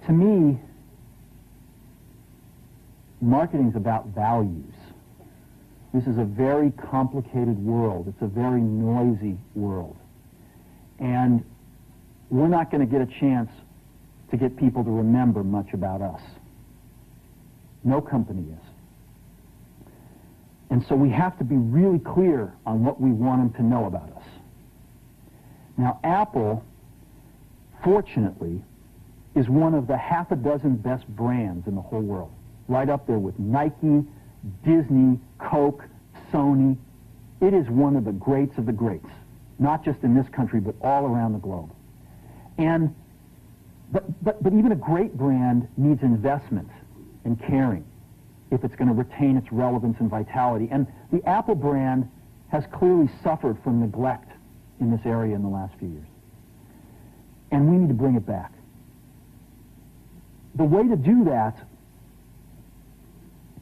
To me, marketing's about values. This is a very complicated world. It's a very noisy world. And we're not going to get a chance to get people to remember much about us. No company is. And so we have to be really clear on what we want them to know about us. Now, Apple, fortunately, is one of the half a dozen best brands in the whole world. Right up there with Nike, Disney, Coke, Sony. It is one of the greats of the greats, not just in this country, but all around the globe. And but even a great brand needs investment and caring if it's going to retain its relevance and vitality. And the Apple brand has clearly suffered from neglect in this area in the last few years. And we need to bring it back. The way to do that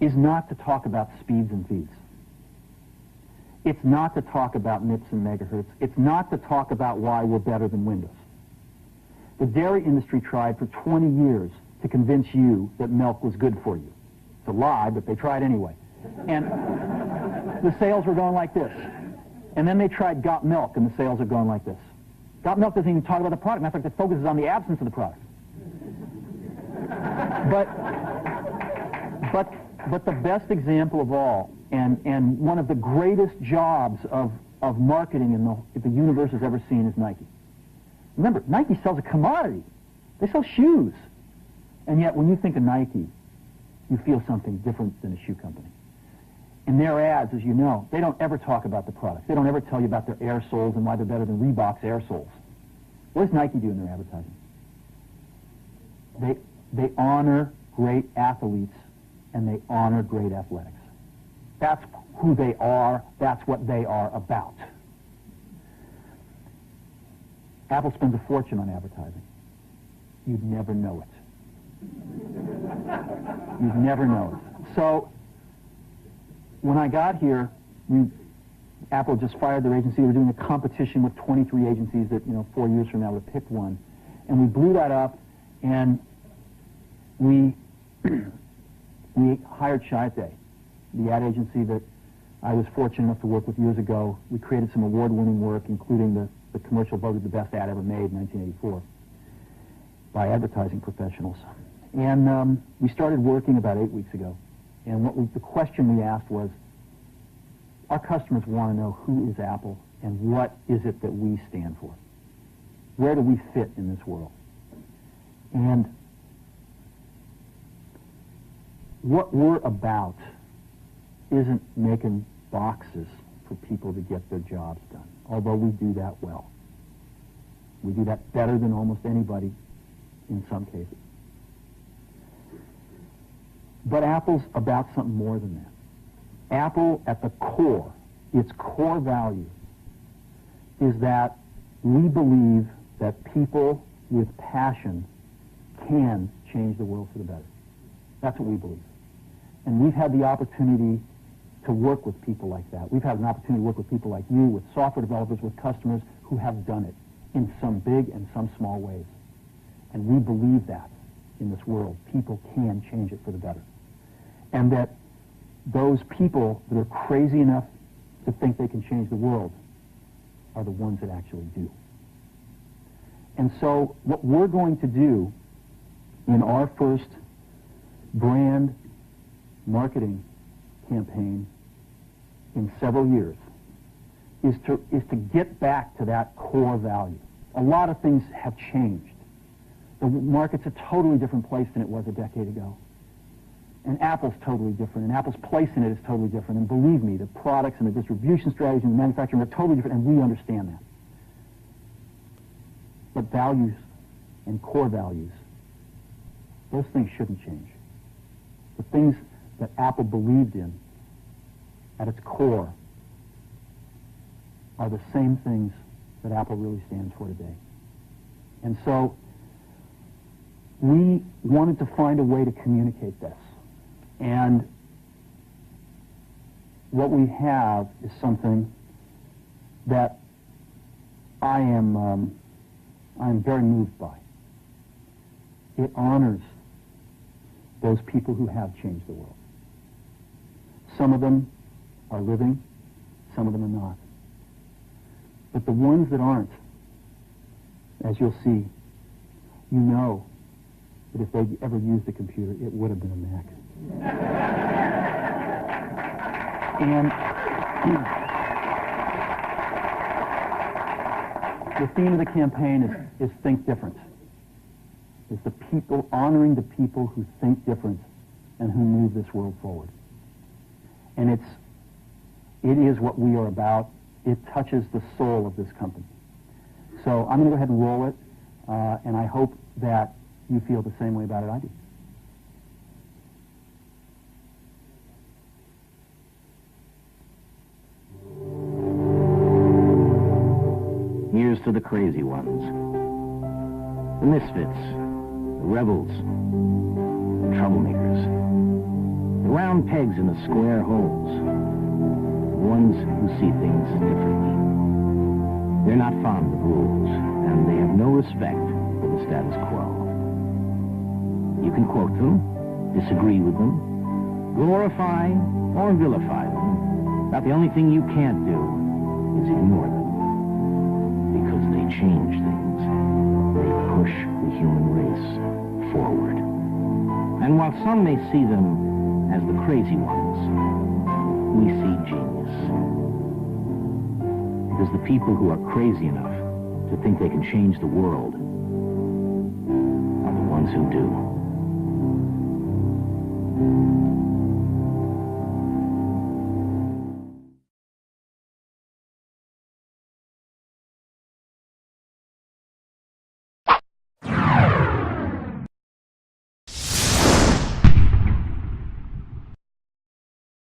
is not to talk about speeds and feeds. It's not to talk about MIPS and megahertz. It's not to talk about why we're better than Windows. The dairy industry tried for 20 years to convince you that milk was good for you. It's a lie, but they tried anyway. And the sales were going like this. And then they tried Got Milk, and the sales are going like this. Got Milk doesn't even talk about the product. Matter of fact, it focuses on the absence of the product. But the best example of all, and one of the greatest jobs of marketing the universe has ever seen is Nike. Remember, Nike sells a commodity. They sell shoes. And yet, when you think of Nike, you feel something different than a shoe company. In their ads, as you know, they don't ever talk about the product. They don't ever tell you about their air soles and why they're better than Reebok's air soles. What does Nike do in their advertising? They honor great athletes and they honor great athletics. That's who they are. That's what they are about. Apple spends a fortune on advertising. You'd never know it. You'd never know it. So, when I got here, Apple just fired their agency. We were doing a competition with 23 agencies that, 4 years from now would pick one. And we blew that up, and we hired Chiat+Day, the ad agency that I was fortunate enough to work with years ago. We created some award-winning work, including the commercial voted the best ad ever made in 1984 by advertising professionals. And we started working about 8 weeks ago. And the question we asked was, our customers want to know who is Apple and what is it that we stand for? Where do we fit in this world? And what we're about isn't making boxes for people to get their jobs done, although we do that well. We do that better than almost anybody in some cases. But Apple's about something more than that. Apple, at the core, its core value, is that we believe that people with passion can change the world for the better. That's what we believe. And we've had the opportunity to work with people like that. We've had an opportunity to work with people like you, with software developers, with customers who have done it in some big and some small ways. And we believe that in this world, people can change it for the better. And that those people that are crazy enough to think they can change the world are the ones that actually do. And so what we're going to do in our first brand marketing campaign in several years is to get back to that core value. A lot of things have changed. The market's a totally different place than it was a decade ago. And Apple's totally different, and Apple's place in it is totally different. And believe me, the products and the distribution strategy and the manufacturing are totally different, and we understand that. But values and core values, those things shouldn't change. The things that Apple believed in at its core are the same things that Apple really stands for today. And so we wanted to find a way to communicate this. And what we have is something that I am very moved by. It honors those people who have changed the world. Some of them are living, some of them are not. But the ones that aren't, as you'll see, you know that if they'd ever used a computer, it would have been a Mac. And the theme of the campaign is Think Different. It's the people, honoring the people who think different and who move this world forward. And it is what we are about. It touches the soul of this company. So I'm going to go ahead and roll it, and I hope that you feel the same way about it I do. Here's to the crazy ones, the misfits, the rebels, the troublemakers, the round pegs in the square holes, the ones who see things differently. They're not fond of rules, and they have no respect for the status quo. You can quote them, disagree with them, glorify or vilify them, but the only thing you can't do is ignore them. Because they change things. They push the human race forward. And while some may see them as the crazy ones, we see genius. Because the people who are crazy enough to think they can change the world are the ones who do.